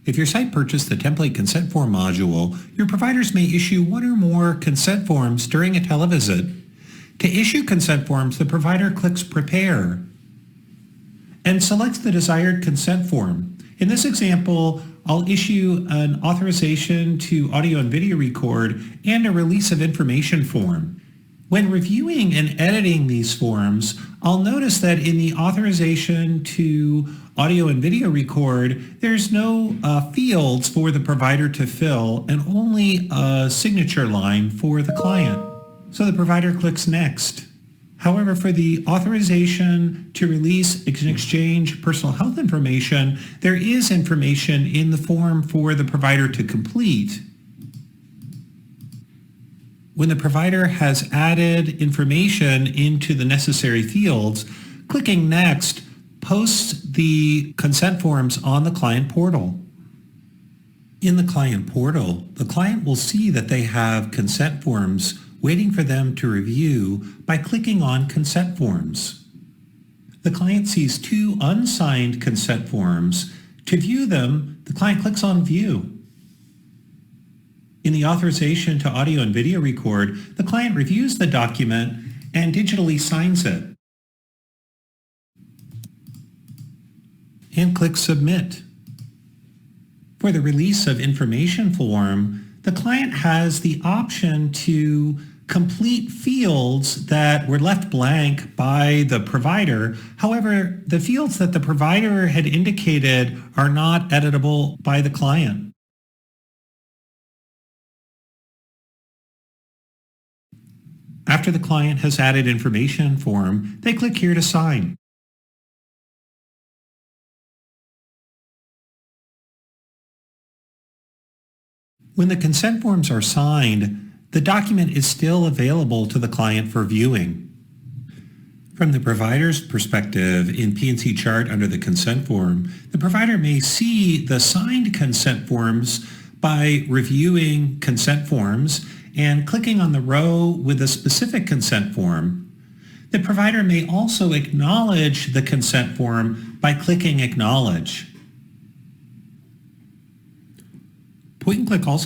If your site purchased the template consent form module, your providers may issue one or more consent forms during a televisit. To issue consent forms, the provider clicks Prepare and selects the desired consent form. In this example, I'll issue an authorization to audio and video record and a release of information form. When reviewing and editing these forms, I'll notice that in the authorization to audio and video record, there's no fields for the provider to fill and only a signature line for the client. So the provider clicks Next. However, for the authorization to release and exchange personal health information, there is information in the form for the provider to complete. When the provider has added information into the necessary fields, clicking Next posts the consent forms on the client portal. In the client portal, the client will see that they have consent forms waiting for them to review by clicking on Consent Forms. The client sees two unsigned consent forms. To view them, the client clicks on View. In the authorization to audio and video record, the client reviews the document and digitally signs it and clicks Submit. For the release of information form, the client has the option to complete fields that were left blank by the provider. However, the fields that the provider had indicated are not editable by the client. After the client has added information form, they click here to sign. When the consent forms are signed, the document is still available to the client for viewing. From the provider's perspective, in P&C chart under the consent form, the provider may see the signed consent forms by reviewing consent forms and clicking on the row with a specific consent form. The provider may also acknowledge the consent form by clicking Acknowledge. Point and click also